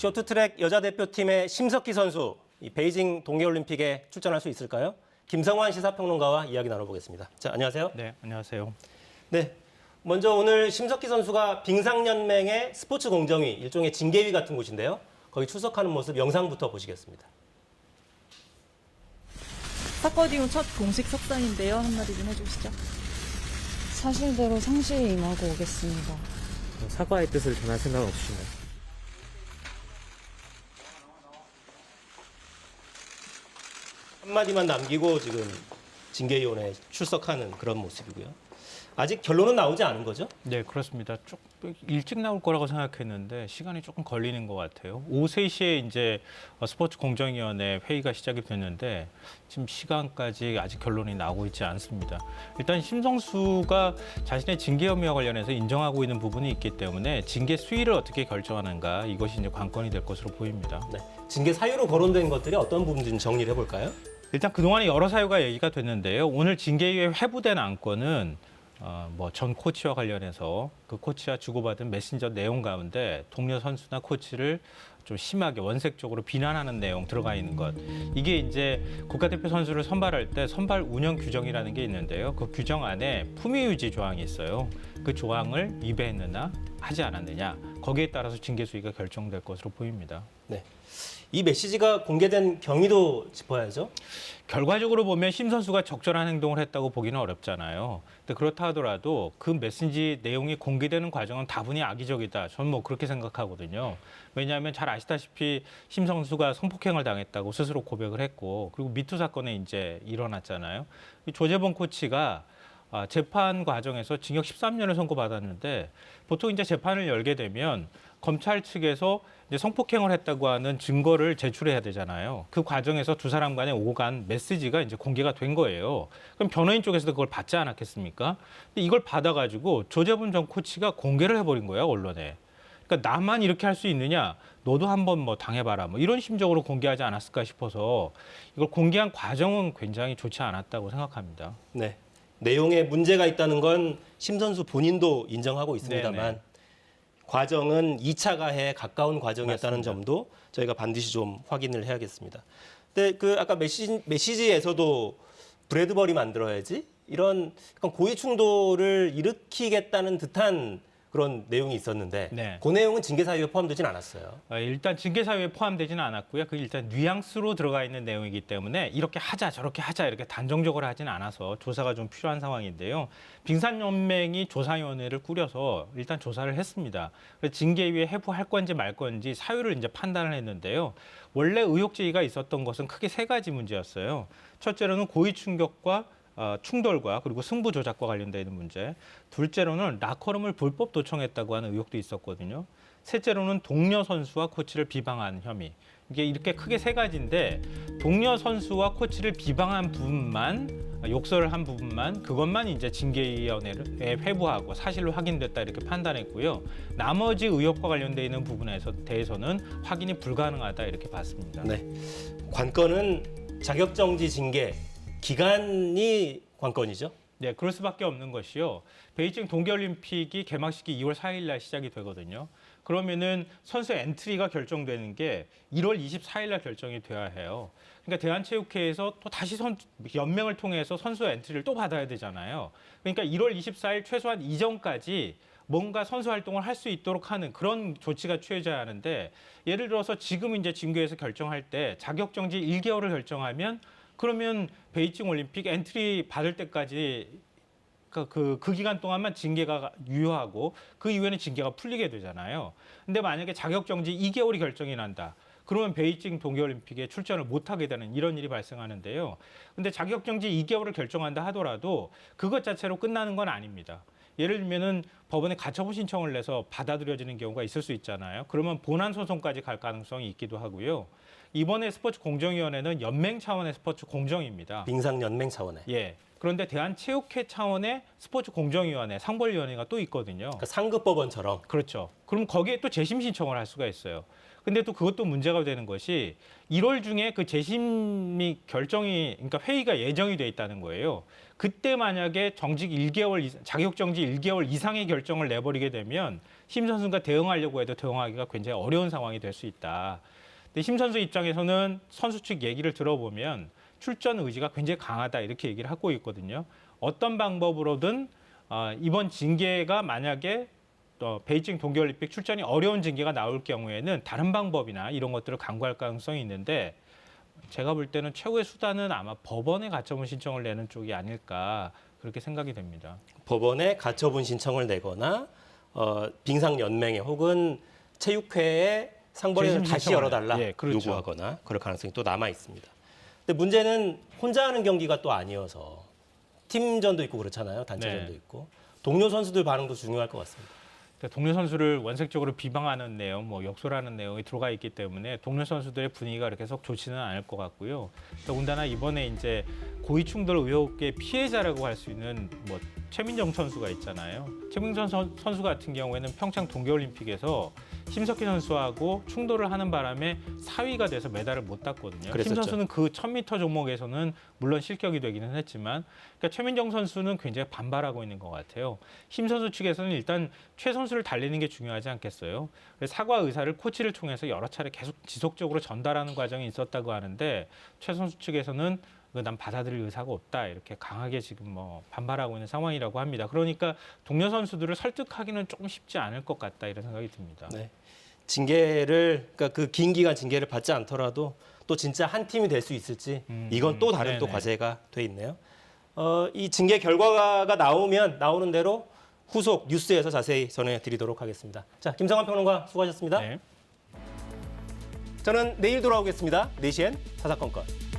쇼트트랙 여자 대표팀의 심석희 선수, 이 베이징 동계올림픽에 출전할 수 있을까요? 김성환 시사평론가와 이야기 나눠보겠습니다. 자, 안녕하세요. 네, 안녕하세요. 네, 먼저 오늘 심석희 선수가 빙상연맹의 스포츠 공정위, 일종의 징계위 같은 곳인데요. 거기 출석하는 모습 영상부터 보시겠습니다. 사건 이후 첫 공식 석상인데요. 한마디 좀 해주시죠. 사실대로 상시에 임하고 오겠습니다. 사과의 뜻을 전할 생각은 없으신가요? 한마디만 남기고 지금 징계위원회에 출석하는 그런 모습이고요. 아직 결론은 나오지 않은 거죠? 네, 그렇습니다. 좀 일찍 나올 거라고 생각했는데 시간이 조금 걸리는 것 같아요. 오후 3시에 이제 스포츠 공정위원회 회의가 시작이 됐는데 지금 시간까지 아직 결론이 나오고 있지 않습니다. 일단 심 선수가 자신의 징계 혐의와 관련해서 인정하고 있는 부분이 있기 때문에 징계 수위를 어떻게 결정하는가 이것이 이제 관건이 될 것으로 보입니다. 네, 징계 사유로 거론된 것들이 어떤 부분인지 정리를 해볼까요? 일단 그동안에 여러 사유가 얘기가 됐는데요. 오늘 징계위에 회부된 안건은 전 코치와 관련해서 그 코치와 주고받은 메신저 내용 가운데 동료 선수나 코치를 좀 심하게 원색적으로 비난하는 내용 들어가 있는 것. 이게 이제 국가대표 선수를 선발할 때 선발 운영 규정이라는 게 있는데요. 그 규정 안에 품위 유지 조항이 있어요. 그 조항을 위배했느냐 하지 않았느냐 거기에 따라서 징계 수위가 결정될 것으로 보입니다. 네, 이 메시지가 공개된 경위도 짚어야죠. 결과적으로 보면 심 선수가 적절한 행동을 했다고 보기는 어렵잖아요. 근데 그렇다 하더라도 그 메시지 내용이 공개되는 과정은 다분히 악의적이다. 저는 뭐 그렇게 생각하거든요. 왜냐하면 잘 아시다시피 심 선수가 성폭행을 당했다고 스스로 고백을 했고 그리고 미투 사건에 이제 일어났잖아요. 조재범 코치가 재판 과정에서 징역 13년을 선고받았는데 보통 이제 재판을 열게 되면 검찰 측에서 이제 성폭행을 했다고 하는 증거를 제출해야 되잖아요. 그 과정에서 두 사람 간에 오고 간 메시지가 이제 공개가 된 거예요. 그럼 변호인 쪽에서도 그걸 받지 않았겠습니까? 근데 이걸 받아가지고 조재범 전 코치가 공개를 해버린 거예요, 언론에. 그러니까 나만 이렇게 할 수 있느냐? 너도 한번 당해봐라. 이런 심정으로 공개하지 않았을까 싶어서 이걸 공개한 과정은 굉장히 좋지 않았다고 생각합니다. 네, 내용에 문제가 있다는 건 심 선수 본인도 인정하고 있습니다만 네네. 과정은 2차 가해에 가까운 과정이었다는 맞습니다. 점도 저희가 반드시 좀 확인을 해야겠습니다. 근데 그 아까 메시지에서도 브래드버리 만들어야지 이런 약간 고의 충돌을 일으키겠다는 듯한 그런 내용이 있었는데 네. 그 내용은 징계 사유에 포함되진 않았어요. 일단 징계 사유에 포함되지는 않았고요. 그 일단 뉘앙스로 들어가 있는 내용이기 때문에 이렇게 하자 저렇게 하자 이렇게 단정적으로 하지는 않아서 조사가 좀 필요한 상황인데요. 빙산연맹이 조사위원회를 꾸려서 일단 조사를 했습니다. 그래서 징계위에 회부할 건지 말 건지 사유를 이제 판단을 했는데요. 원래 의혹 제기가 있었던 것은 크게 3가지 문제였어요. 첫째로는 고의 충격과 충돌과 그리고 승부 조작과 관련된 문제. 둘째로는 라커룸을 불법 도청했다고 하는 의혹도 있었거든요. 셋째로는 동료 선수와 코치를 비방한 혐의. 이게 이렇게 크게 3가지인데 동료 선수와 코치를 비방한 부분만 욕설을 한 부분만 그것만 이제 징계위원회에 회부하고 사실로 확인됐다 이렇게 판단했고요. 나머지 의혹과 관련돼 있는 부분에 대해서는 확인이 불가능하다 이렇게 봤습니다. 네, 관건은 자격정지 징계 기간이 관건이죠. 네, 그럴 수밖에 없는 것이요. 베이징 동계올림픽이 개막식이 2월 4일 날 시작이 되거든요. 그러면은 선수 엔트리가 결정되는 게 1월 24일 날 결정이 돼야 해요. 그러니까 대한체육회에서 또 다시 연맹을 통해서 선수 엔트리를 또 받아야 되잖아요. 그러니까 1월 24일 최소한 이전까지 뭔가 선수 활동을 할 수 있도록 하는 그런 조치가 취해져야 하는데 예를 들어서 지금 이제 징계에서 결정할 때 자격정지 1개월을 결정하면 그러면 베이징 올림픽 엔트리 받을 때까지 그 기간 동안만 징계가 유효하고 그 이후에는 징계가 풀리게 되잖아요. 근데 만약에 자격정지 2개월이 결정이 난다. 그러면 베이징 동계올림픽에 출전을 못하게 되는 이런 일이 발생하는데요. 근데 자격정지 2개월을 결정한다 하더라도 그것 자체로 끝나는 건 아닙니다. 예를 들면은 법원에 가처분 신청을 내서 받아들여지는 경우가 있을 수 있잖아요. 그러면 본안 소송까지 갈 가능성이 있기도 하고요. 이번에 스포츠 공정위원회는 연맹 차원의 스포츠 공정입니다. 빙상연맹 차원에. 예. 그런데 대한체육회 차원의 스포츠 공정위원회, 상벌위원회가 또 있거든요. 그러니까 상급 법원처럼. 그렇죠. 그럼 거기에 또 재심 신청을 할 수가 있어요. 근데 또 그것도 문제가 되는 것이 1월 중에 그 재심이 결정이, 그러니까 회의가 예정이 돼 있다는 거예요. 그때 만약에 정직 1개월, 자격 정지 1개월 이상의 결정을 내버리게 되면 심 선수가 대응하려고 해도 대응하기가 굉장히 어려운 상황이 될 수 있다. 근데 심 선수 입장에서는 선수 측 얘기를 들어보면 출전 의지가 굉장히 강하다 이렇게 얘기를 하고 있거든요. 어떤 방법으로든 이번 징계가 만약에 베이징 동계올림픽 출전이 어려운 징계가 나올 경우에는 다른 방법이나 이런 것들을 강구할 가능성이 있는데 제가 볼 때는 최후의 수단은 아마 법원에 가처분 신청을 내는 쪽이 아닐까 그렇게 생각이 됩니다. 법원에 가처분 신청을 내거나 빙상연맹에 혹은 체육회에 상벌위원회를 재심 다시 신청을 열어달라 예, 그렇죠. 요구하거나 그럴 가능성이 또 남아 있습니다. 근데 문제는 혼자 하는 경기가 또 아니어서 팀전도 있고 그렇잖아요. 단체전도 네. 있고 동료 선수들 반응도 중요할 것 같습니다. 동료 선수를 원색적으로 비방하는 내용, 역설하는 내용이 들어가 있기 때문에 동료 선수들의 분위기가 그렇게 속 좋지는 않을 것 같고요. 더군다나 이번에 이제 고의 충돌 의혹의 피해자라고 할 수 있는 최민정 선수가 있잖아요. 최민정 선수 같은 경우에는 평창 동계올림픽에서 심석희 선수하고 충돌을 하는 바람에 4위가 돼서 메달을 못 땄거든요. 그랬었죠. 심 선수는 그 1000m 종목에서는 물론 실격이 되기는 했지만 그러니까 최민정 선수는 굉장히 반발하고 있는 것 같아요. 심 선수 측에서는 일단 최 선수를 달리는 게 중요하지 않겠어요. 그래서 사과 의사를 코치를 통해서 여러 차례 계속 지속적으로 전달하는 과정이 있었다고 하는데 최 선수 측에서는 난 받아들일 의사가 없다 이렇게 강하게 지금 반발하고 있는 상황이라고 합니다. 그러니까 동료 선수들을 설득하기는 조금 쉽지 않을 것 같다 이런 생각이 듭니다. 네. 징계를 그러니까 그 긴 기간 징계를 받지 않더라도 또 진짜 한 팀이 될 수 있을지 이건 또 다른 또 네네. 과제가 돼 있네요. 이 징계 결과가 나오는 대로 후속 뉴스에서 자세히 전해드리도록 하겠습니다. 자, 김성환 평론가 수고하셨습니다. 네. 저는 내일 돌아오겠습니다. 4시엔 사사건건.